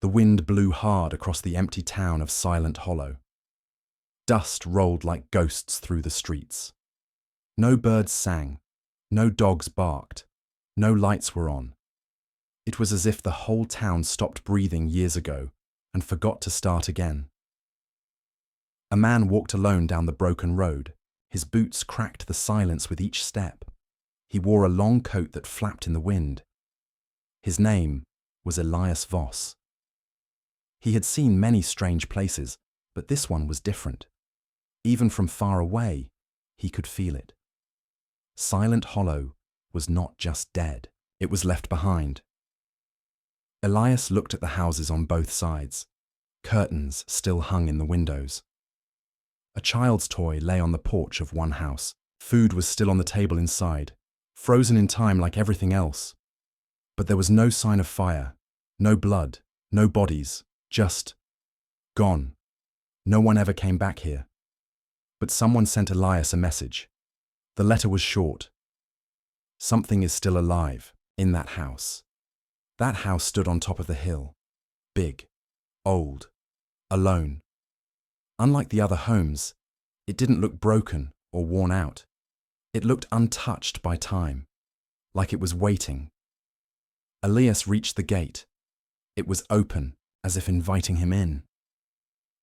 The wind blew hard across the empty town of Silent Hollow. Dust rolled like ghosts through the streets. No birds sang, no dogs barked, no lights were on. It was as if the whole town stopped breathing years ago and forgot to start again. A man walked alone down the broken road. His boots cracked the silence with each step. He wore a long coat that flapped in the wind. His name was Elias Voss. He had seen many strange places, but this one was different. Even from far away, he could feel it. Silent Hollow was not just dead, it was left behind. Elias looked at the houses on both sides. Curtains still hung in the windows. A child's toy lay on the porch of one house. Food was still on the table inside, frozen in time like everything else. But there was no sign of fire, no blood, no bodies, just gone. No one ever came back here. But someone sent Elias a message. The letter was short. Something is still alive in that house. That house stood on top of the hill. Big, old, alone. Unlike the other homes, it didn't look broken or worn out. It looked untouched by time, like it was waiting. Elias reached the gate. It was open, as if inviting him in.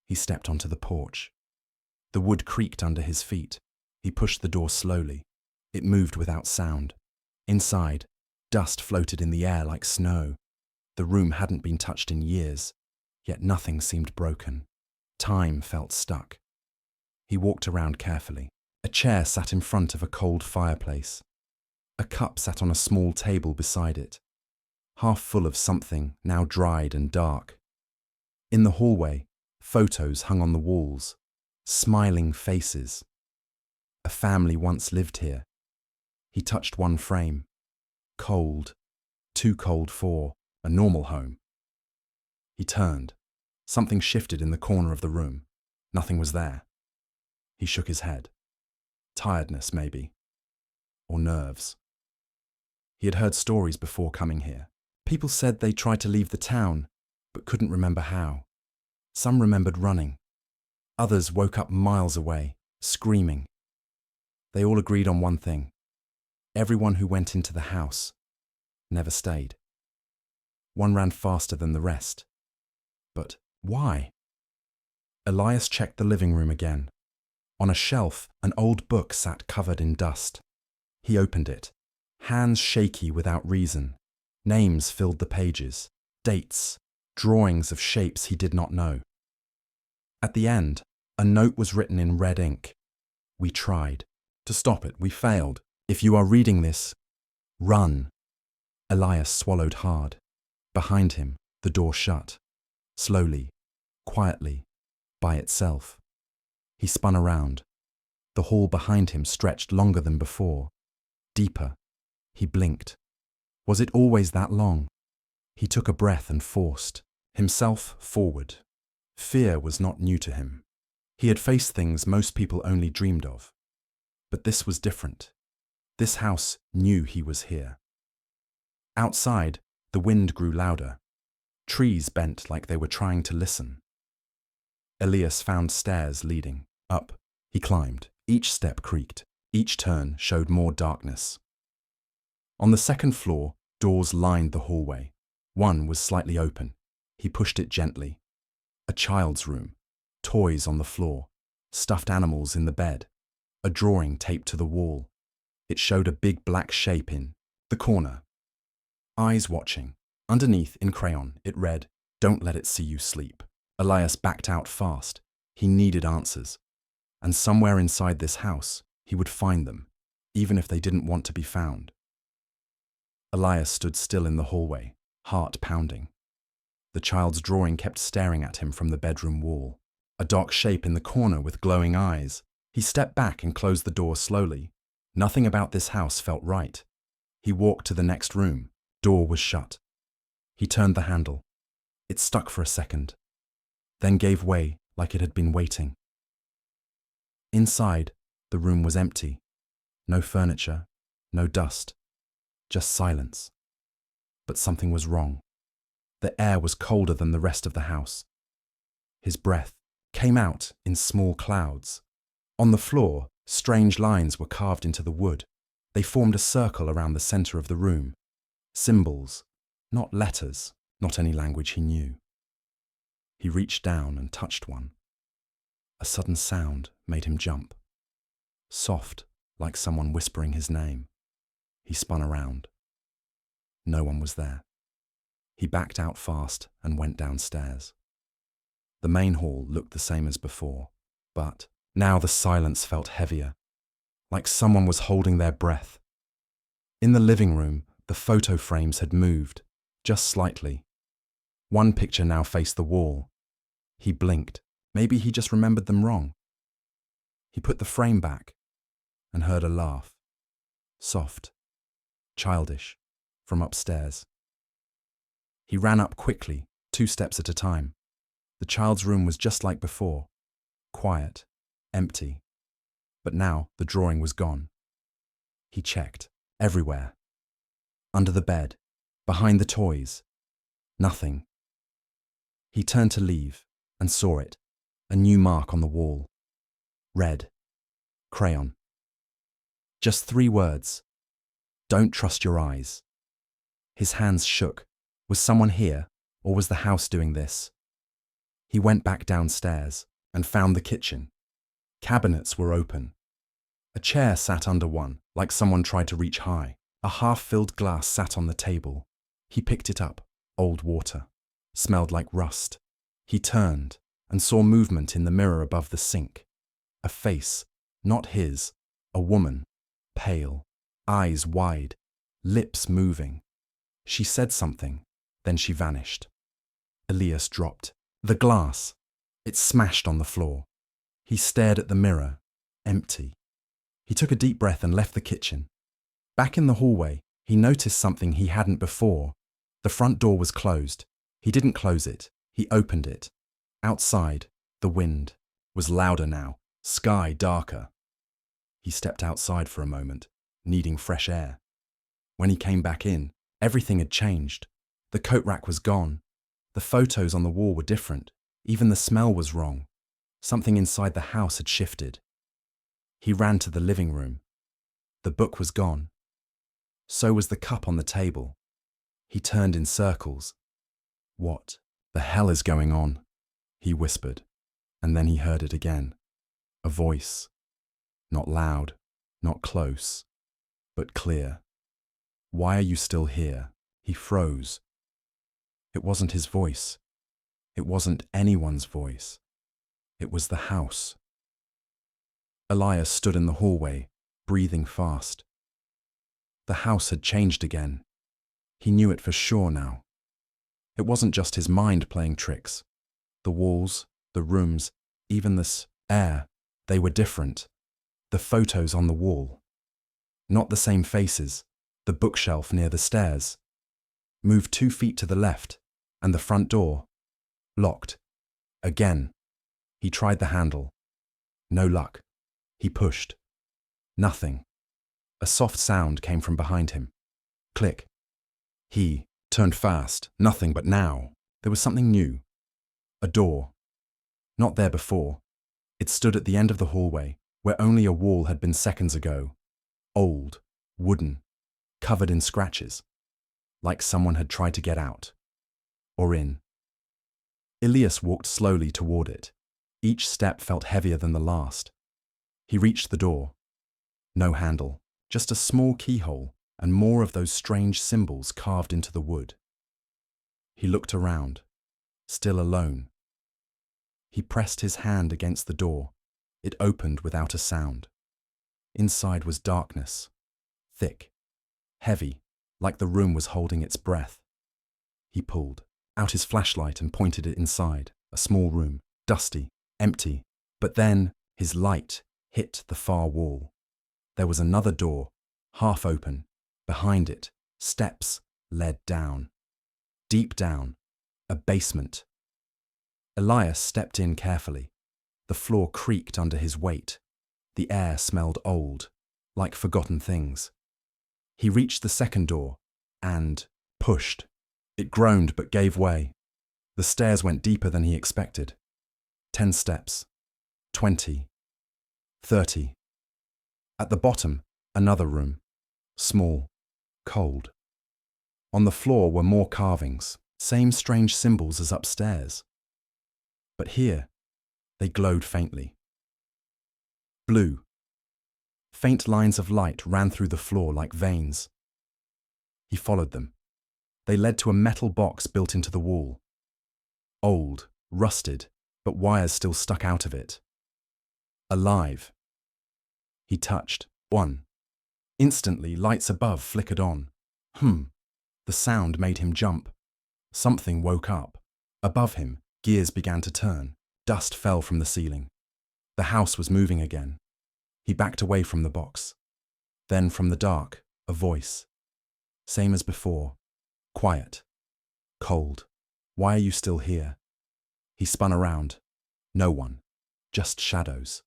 He stepped onto the porch. The wood creaked under his feet. He pushed the door slowly. It moved without sound. Inside, dust floated in the air like snow. The room hadn't been touched in years, yet nothing seemed broken. Time felt stuck. He walked around carefully. A chair sat in front of a cold fireplace. A cup sat on a small table beside it, half full of something now dried and dark. In the hallway, photos hung on the walls, smiling faces. A family once lived here. He touched one frame. Cold, too cold for a normal home. He turned. Something shifted in the corner of the room. Nothing was there. He shook his head. Tiredness, maybe. Or nerves. He had heard stories before coming here. People said they tried to leave the town, but couldn't remember how. Some remembered running. Others woke up miles away, screaming. They all agreed on one thing. Everyone who went into the house never stayed. One ran faster than the rest. But why? Elias checked the living room again. On a shelf, an old book sat covered in dust. He opened it, hands shaky without reason. Names filled the pages, dates, drawings of shapes he did not know. At the end, a note was written in red ink. We tried. To stop it, we failed. If you are reading this, run. Elias swallowed hard. Behind him, the door shut. Slowly, quietly, by itself. He spun around. The hall behind him stretched longer than before. Deeper. He blinked. Was it always that long? He took a breath and forced himself forward. Fear was not new to him. He had faced things most people only dreamed of. But this was different. This house knew he was here. Outside, the wind grew louder. Trees bent like they were trying to listen. Elias found stairs leading up. He climbed. Each step creaked. Each turn showed more darkness. On the second floor, doors lined the hallway. One was slightly open. He pushed it gently. A child's room. Toys on the floor. Stuffed animals in the bed. A drawing taped to the wall. It showed a big black shape in the corner. Eyes watching. Underneath, in crayon, it read, "Don't let it see you sleep." Elias backed out fast. He needed answers. And somewhere inside this house, he would find them, even if they didn't want to be found. Elias stood still in the hallway, heart pounding. The child's drawing kept staring at him from the bedroom wall. A dark shape in the corner with glowing eyes. He stepped back and closed the door slowly. Nothing about this house felt right. He walked to the next room. Door was shut. He turned the handle. It stuck for a second, then gave way like it had been waiting. Inside, the room was empty. No furniture, no dust, just silence. But something was wrong. The air was colder than the rest of the house. His breath came out in small clouds. On the floor, strange lines were carved into the wood. They formed a circle around the center of the room. Symbols, not letters, not any language he knew. He reached down and touched one. A sudden sound made him jump. Soft, like someone whispering his name. He spun around. No one was there. He backed out fast and went downstairs. The main hall looked the same as before, but now the silence felt heavier, like someone was holding their breath. In the living room, the photo frames had moved, just slightly. One picture now faced the wall. He blinked. Maybe he just remembered them wrong. He put the frame back and heard a laugh. Soft, childish, from upstairs. He ran up quickly, 2 steps at a time. The child's room was just like before, quiet, empty. But now the drawing was gone. He checked, everywhere. Under the bed, behind the toys. Nothing. He turned to leave and saw it, a new mark on the wall. Red. Crayon. Just 3 words. Don't trust your eyes. His hands shook. Was someone here, or was the house doing this? He went back downstairs and found the kitchen. Cabinets were open. A chair sat under one, like someone tried to reach high. A half-filled glass sat on the table. He picked it up. Old water. Smelled like rust. He turned and saw movement in the mirror above the sink. A face, not his, a woman, pale, eyes wide, lips moving. She said something, then she vanished. Elias dropped. The glass. It smashed on the floor. He stared at the mirror, empty. He took a deep breath and left the kitchen. Back in the hallway, he noticed something he hadn't before. The front door was closed. He didn't close it. He opened it. Outside, the wind was louder now, sky darker. He stepped outside for a moment, needing fresh air. When he came back in, everything had changed. The coat rack was gone. The photos on the wall were different. Even the smell was wrong. Something inside the house had shifted. He ran to the living room. The book was gone. So was the cup on the table. He turned in circles. What the hell is going on? He whispered, and then he heard it again. A voice. Not loud, not close, but clear. Why are you still here? He froze. It wasn't his voice. It wasn't anyone's voice. It was the house. Elias stood in the hallway, breathing fast. The house had changed again. He knew it for sure now. It wasn't just his mind playing tricks. The walls, the rooms, even this air, they were different. The photos on the wall. Not the same faces. The bookshelf near the stairs. Moved 2 feet to the left, and the front door. Locked. Again. He tried the handle. No luck. He pushed. Nothing. A soft sound came from behind him. Click. He turned fast. Nothing, but now there was something new. A door. Not there before. It stood at the end of the hallway, where only a wall had been seconds ago. Old, wooden, covered in scratches. Like someone had tried to get out. Or in. Elias walked slowly toward it. Each step felt heavier than the last. He reached the door. No handle, just a small keyhole and more of those strange symbols carved into the wood. He looked around, still alone. He pressed his hand against the door. It opened without a sound. Inside was darkness, thick, heavy, like the room was holding its breath. He pulled out his flashlight and pointed it inside, a small room, dusty, empty. But then his light hit the far wall. There was another door, half open. Behind it, steps led down. Deep down, a basement. Elias stepped in carefully. The floor creaked under his weight. The air smelled old, like forgotten things. He reached the second door and pushed. It groaned but gave way. The stairs went deeper than he expected. 10 steps. 20. 30. At the bottom, another room. Small. Cold. On the floor were more carvings, same strange symbols as upstairs. But here, they glowed faintly. Blue. Faint lines of light ran through the floor like veins. He followed them. They led to a metal box built into the wall. Old, rusted, but wires still stuck out of it. Alive. He touched. 1. Instantly, lights above flickered on. The sound made him jump. Something woke up. Above him, gears began to turn. Dust fell from the ceiling. The house was moving again. He backed away from the box. Then from the dark, a voice. Same as before. Quiet. Cold. Why are you still here? He spun around. No one. Just shadows.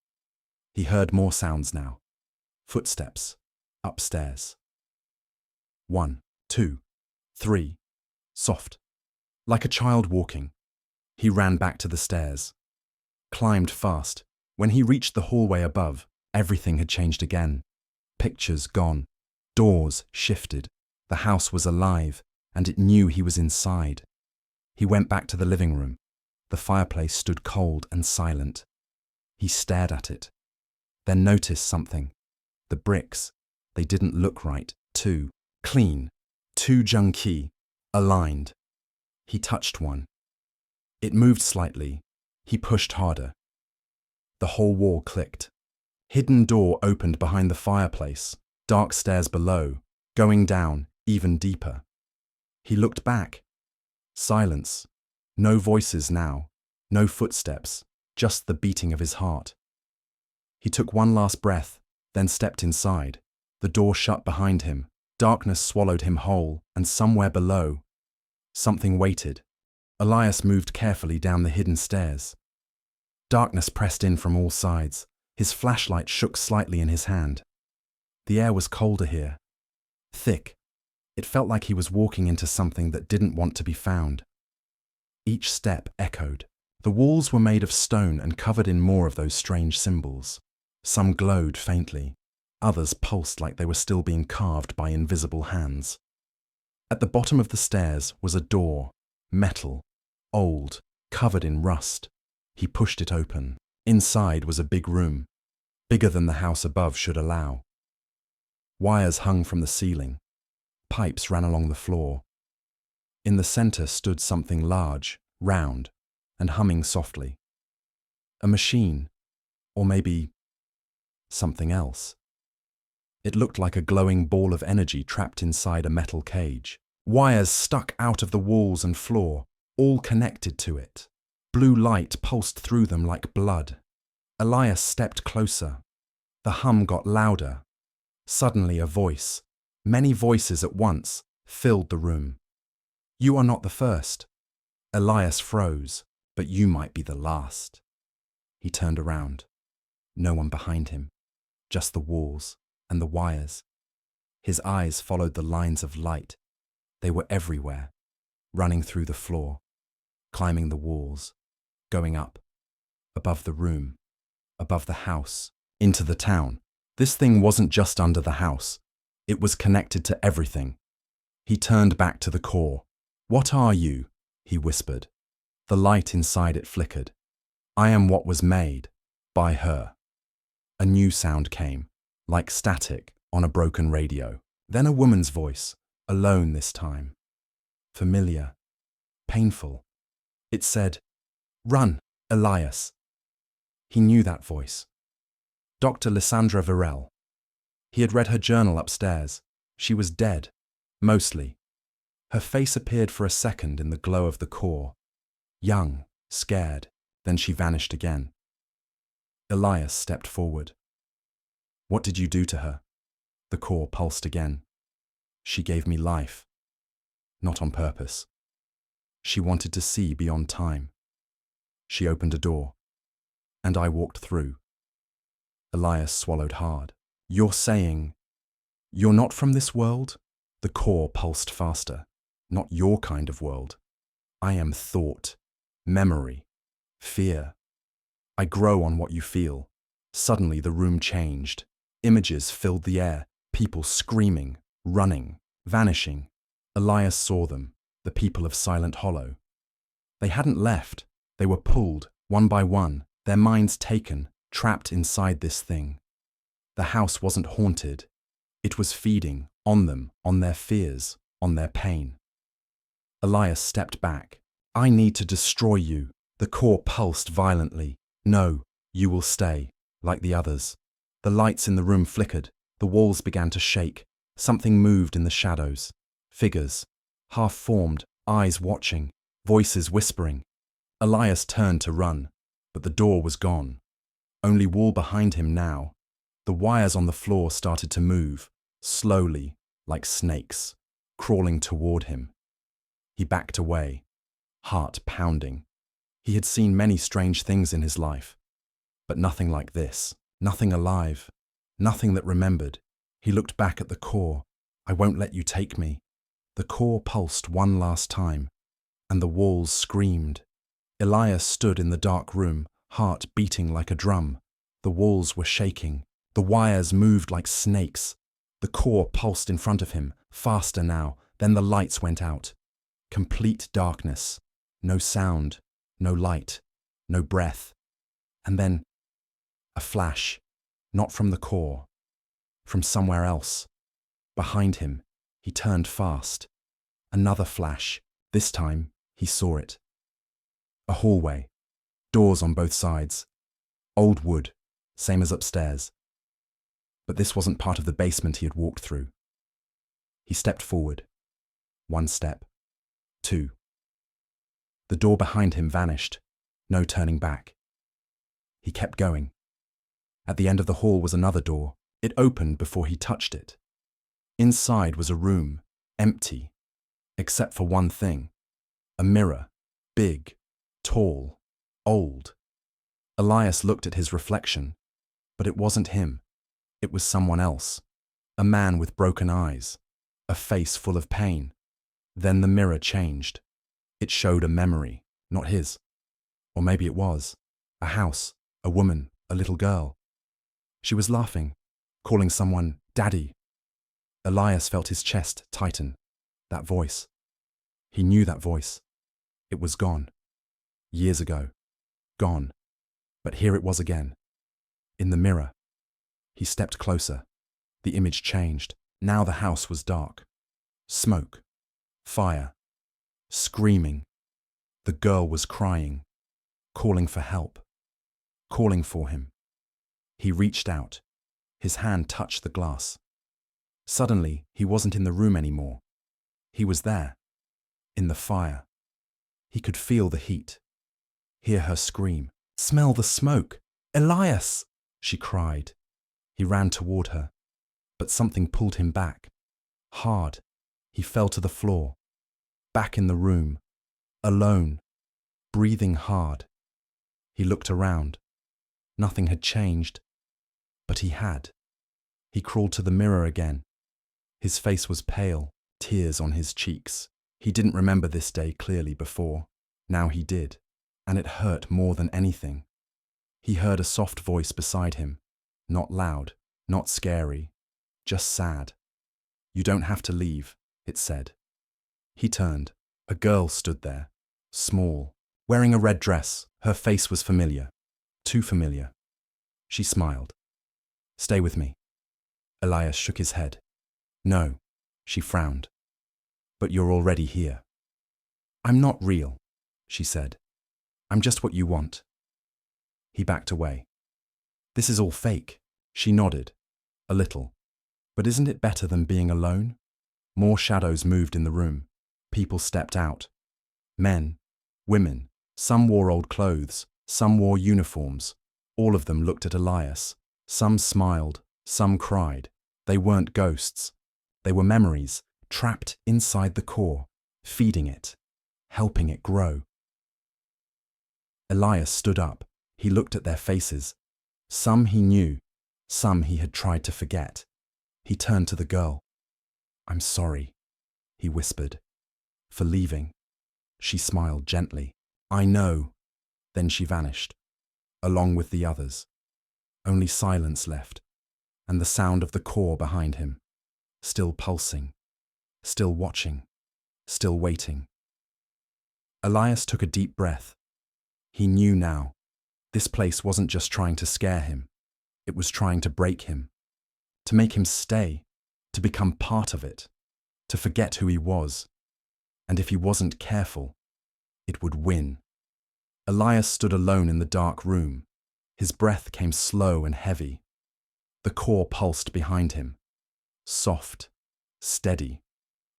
He heard more sounds now. Footsteps. Upstairs. 1, 2, 3. Soft. Like a child walking. He ran back to the stairs. Climbed fast. When he reached the hallway above, everything had changed again. Pictures gone. Doors shifted. The house was alive, and it knew he was inside. He went back to the living room. The fireplace stood cold and silent. He stared at it. Then noticed something. The bricks. They didn't look right. Too clean. Too junky. Aligned. He touched one. It moved slightly. He pushed harder. The whole wall clicked. Hidden door opened behind the fireplace. Dark stairs below. Going down, even deeper. He looked back. Silence. No voices now. No footsteps. Just the beating of his heart. He took one last breath, then stepped inside. The door shut behind him. Darkness swallowed him whole, and somewhere below, something waited. Elias moved carefully down the hidden stairs. Darkness pressed in from all sides. His flashlight shook slightly in his hand. The air was colder here. Thick. It felt like he was walking into something that didn't want to be found. Each step echoed. The walls were made of stone and covered in more of those strange symbols. Some glowed faintly. Others pulsed like they were still being carved by invisible hands. At the bottom of the stairs was a door, metal, old, covered in rust. He pushed it open. Inside was a big room, bigger than the house above should allow. Wires hung from the ceiling. Pipes ran along the floor. In the center stood something large, round, and humming softly. A machine, or maybe something else. It looked like a glowing ball of energy trapped inside a metal cage. Wires stuck out of the walls and floor, all connected to it. Blue light pulsed through them like blood. Elias stepped closer. The hum got louder. Suddenly a voice, many voices at once, filled the room. You are not the first. Elias froze, but you might be the last. He turned around. No one behind him, just the walls and the wires. His eyes followed the lines of light. They were everywhere, running through the floor, climbing the walls, going up, above the room, above the house, into the town. This thing wasn't just under the house. It was connected to everything. He turned back to the core. What are you? He whispered. The light inside it flickered. I am what was made by her. A new sound came, like static on a broken radio. Then a woman's voice, alone this time. Familiar, painful. It said, "Run, Elias." He knew that voice. Dr. Lysandra Varel. He had read her journal upstairs. She was dead, mostly. Her face appeared for a second in the glow of the core. Young, scared, then she vanished again. Elias stepped forward. What did you do to her? The core pulsed again. She gave me life. Not on purpose. She wanted to see beyond time. She opened a door, and I walked through. Elias swallowed hard. You're saying, you're not from this world? The core pulsed faster. Not your kind of world. I am thought, memory, fear. I grow on what you feel. Suddenly the room changed. Images filled the air, people screaming, running, vanishing. Elias saw them, the people of Silent Hollow. They hadn't left. They were pulled, one by one, their minds taken, trapped inside this thing. The house wasn't haunted. It was feeding on them, on their fears, on their pain. Elias stepped back. I need to destroy you. The core pulsed violently. No, you will stay, like the others. The lights in the room flickered. The walls began to shake. Something moved in the shadows. Figures, half-formed, eyes watching, voices whispering. Elias turned to run, but the door was gone. Only wall behind him now. The wires on the floor started to move, slowly, like snakes, crawling toward him. He backed away, heart pounding. He had seen many strange things in his life, but nothing like this, nothing alive, nothing that remembered. He looked back at the core. I won't let you take me. The core pulsed one last time, and the walls screamed. Elias stood in the dark room, heart beating like a drum. The walls were shaking. The wires moved like snakes. The core pulsed in front of him, faster now. Then the lights went out. Complete darkness. No sound, no light, no breath. And then a flash, not from the core, from somewhere else. Behind him, he turned fast. Another flash. This time, he saw it. A hallway, doors on both sides. Old wood, same as upstairs. But this wasn't part of the basement he had walked through. He stepped forward. 1 step. 2. The door behind him vanished. No turning back. He kept going. At the end of the hall was another door. It opened before he touched it. Inside was a room, empty, except for one thing. A mirror, big, tall, old. Elias looked at his reflection, but it wasn't him. It was someone else. A man with broken eyes, a face full of pain. Then the mirror changed. It showed a memory, not his. Or maybe it was. A house, a woman, a little girl. She was laughing, calling someone Daddy. Elias felt his chest tighten. That voice. He knew that voice. It was gone. Years ago. Gone. But here it was again. In the mirror. He stepped closer. The image changed. Now the house was dark. Smoke. Fire. Screaming. The girl was crying. Calling for help. Calling for him. He reached out. His hand touched the glass. Suddenly, he wasn't in the room anymore. He was there. In the fire. He could feel the heat. Hear her scream. Smell the smoke. Elias! She cried. He ran toward her. But something pulled him back. Hard. He fell to the floor. Back in the room. Alone. Breathing hard. He looked around. Nothing had changed. But he had. He crawled to the mirror again. His face was pale, tears on his cheeks. He didn't remember this day clearly before. Now he did, and it hurt more than anything. He heard a soft voice beside him. Not loud, not scary, just sad. You don't have to leave, it said. He turned. A girl stood there, small, wearing a red dress. Her face was familiar, too familiar. She smiled. Stay with me. Elias shook his head. No, she frowned. But you're already here. I'm not real, she said. I'm just what you want. He backed away. This is all fake. She nodded. A little. But isn't it better than being alone? More shadows moved in the room. People stepped out. Men, women. Some wore old clothes. Some wore uniforms. All of them looked at Elias. Some smiled. Some cried. They weren't ghosts. They were memories, trapped inside the core, feeding it, helping it grow. Elias stood up. He looked at their faces. Some he knew, some he had tried to forget. He turned to the girl. I'm sorry, he whispered. For leaving. She smiled gently. I know. Then she vanished, along with the others. Only silence left, and the sound of the core behind him, still pulsing, still watching, still waiting. Elias took a deep breath. He knew now. This place wasn't just trying to scare him. It was trying to break him, to make him stay, to become part of it, to forget who he was. And if he wasn't careful, it would win. Elias stood alone in the dark room. His breath came slow and heavy. The core pulsed behind him, soft, steady,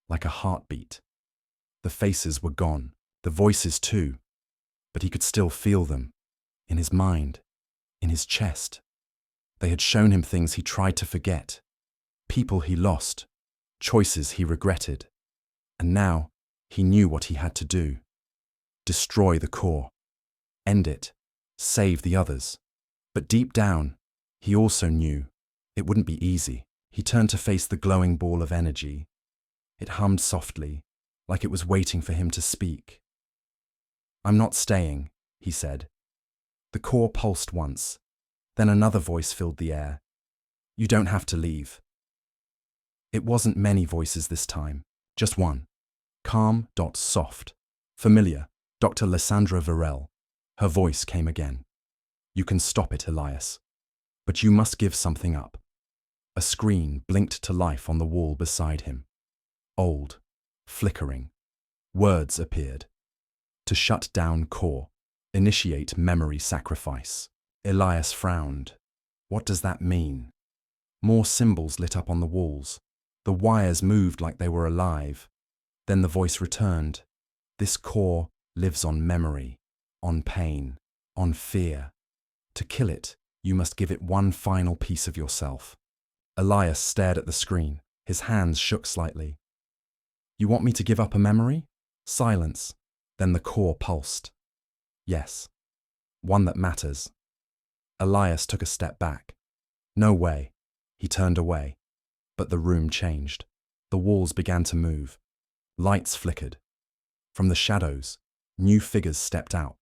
like a heartbeat. The faces were gone, the voices too, but he could still feel them, in his mind, in his chest. They had shown him things he tried to forget, people he lost, choices he regretted. And now he knew what he had to do. Destroy the core, end it, save the others. But deep down, he also knew it wouldn't be easy. He turned to face the glowing ball of energy. It hummed softly, like it was waiting for him to speak. I'm not staying, he said. The core pulsed once. Then another voice filled the air. You don't have to leave. It wasn't many voices this time, just one. Calm, soft, familiar, Dr. Lysandra Varel. Her voice came again. You can stop it, Elias. But you must give something up. A screen blinked to life on the wall beside him. Old, flickering. Words appeared. To shut down core. Initiate memory sacrifice. Elias frowned. What does that mean? More symbols lit up on the walls. The wires moved like they were alive. Then the voice returned. This core lives on memory, on pain, on fear. To kill it, you must give it one final piece of yourself. Elias stared at the screen. His hands shook slightly. You want me to give up a memory? Silence. Then the core pulsed. Yes. One that matters. Elias took a step back. No way. He turned away. But the room changed. The walls began to move. Lights flickered. From the shadows, new figures stepped out.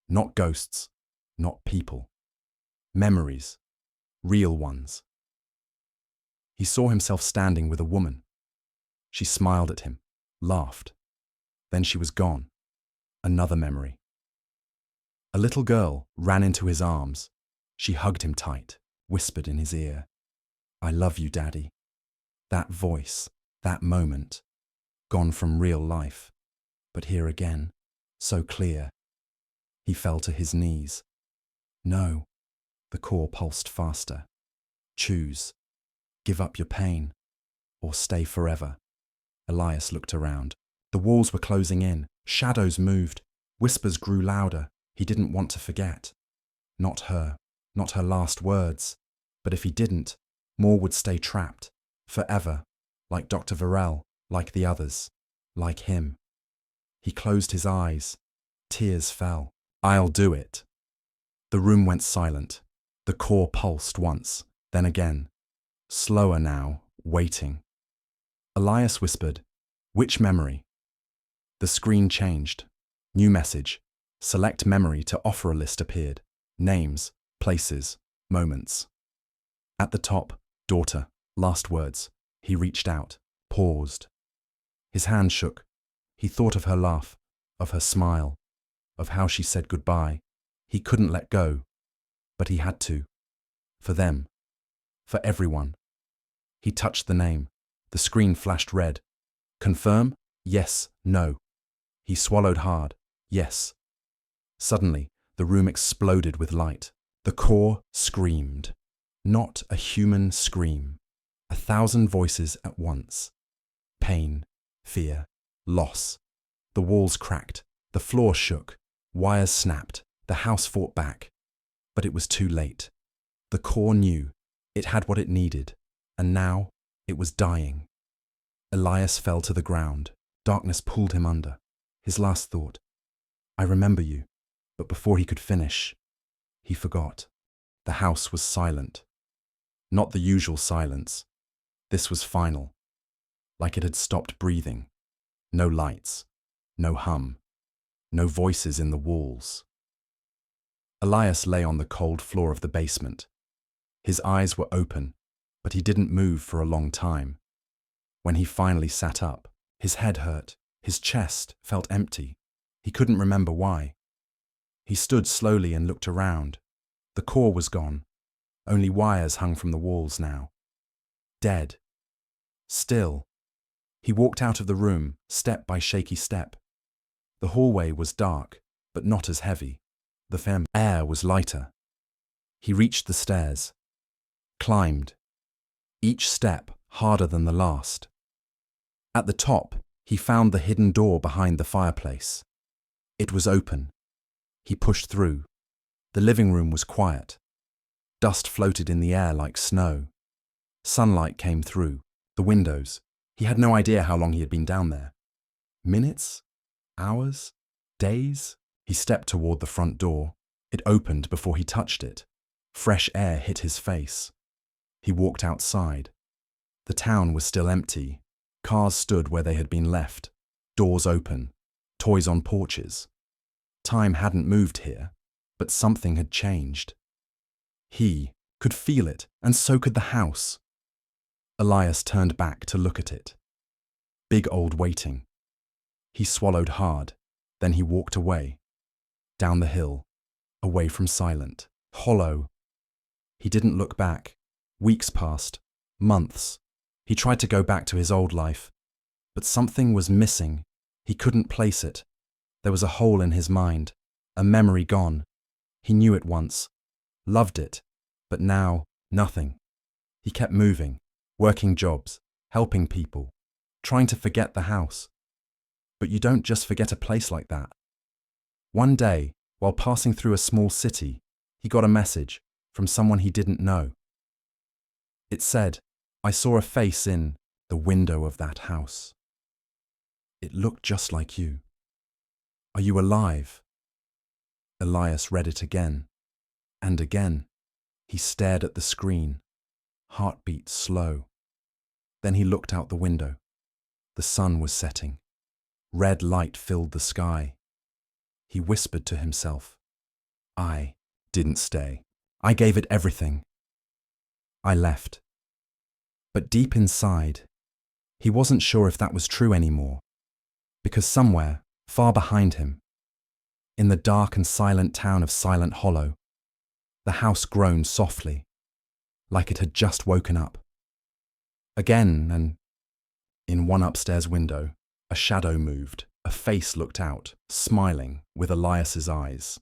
Not ghosts, not people. Memories. Real ones. He saw himself standing with a woman. She smiled at him, laughed. Then she was gone. Another memory. A little girl ran into his arms. She hugged him tight, whispered in his ear, I love you, Daddy. That voice, that moment, gone from real life, but here again, so clear. He fell to his knees. No, the core pulsed faster. Choose. Give up your pain, or stay forever. Elias looked around. The walls were closing in. Shadows moved. Whispers grew louder. He didn't want to forget. Not her last words. But if he didn't, more would stay trapped. Forever. Like Dr. Varel, like the others. Like him. He closed his eyes. Tears fell. I'll do it. The room went silent. The core pulsed once, then again. Slower now, waiting. Elias whispered, Which memory? The screen changed. New message. Select memory to offer a list appeared. Names, places, moments. At the top, daughter, last words. He reached out, paused. His hand shook. He thought of her laugh, of her smile, of how she said goodbye. He couldn't let go, but he had to. For them. For everyone. He touched the name. The screen flashed red. Confirm? Yes, no. He swallowed hard. Yes. Suddenly, the room exploded with light. The core screamed. Not a human scream. 1,000 voices at once. Pain, fear, loss. The walls cracked. The floor shook. Wires snapped. The house fought back. But it was too late. The core knew. It had what it needed. And now, it was dying. Elias fell to the ground. Darkness pulled him under. His last thought, I remember you. But before he could finish, he forgot. The house was silent. Not the usual silence. This was final. Like it had stopped breathing. No lights, no hum, no voices in the walls. Elias lay on the cold floor of the basement. His eyes were open, but he didn't move for a long time. When he finally sat up, his head hurt, his chest felt empty. He couldn't remember why. He stood slowly and looked around. The core was gone. Only wires hung from the walls now. Dead. Still. He walked out of the room, step by shaky step. The hallway was dark, but not as heavy. The air was lighter. He reached the stairs. Climbed. Each step harder than the last. At the top, he found the hidden door behind the fireplace. It was open. He pushed through. The living room was quiet. Dust floated in the air like snow. Sunlight came through the windows. He had no idea how long he had been down there. Minutes? Hours? Days? He stepped toward the front door. It opened before he touched it. Fresh air hit his face. He walked outside. The town was still empty. Cars stood where they had been left. Doors open. Toys on porches. Time hadn't moved here, but something had changed. He could feel it, and so could the house. Elias turned back to look at it. Big old waiting. He swallowed hard, then he walked away. Down the hill, away from Silent, hollow. He didn't look back. Weeks passed, months. He tried to go back to his old life, but something was missing. He couldn't place it. There was a hole in his mind, a memory gone. He knew it once, loved it, but now, nothing. He kept moving, working jobs, helping people, trying to forget the house. But you don't just forget a place like that. One day, while passing through a small city, he got a message from someone he didn't know. It said, "I saw a face in the window of that house. It looked just like you. Are you alive?" Elias read it again, and again. He stared at the screen, heartbeat slow. Then he looked out the window. The sun was setting. Red light filled the sky. He whispered to himself, "I didn't stay. I gave it everything. I left." But deep inside, he wasn't sure if that was true anymore, because somewhere, far behind him, in the dark and silent town of Silent Hollow, the house groaned softly, like it had just woken up. Again, and in one upstairs window, a shadow moved. A face looked out, smiling with Elias's eyes.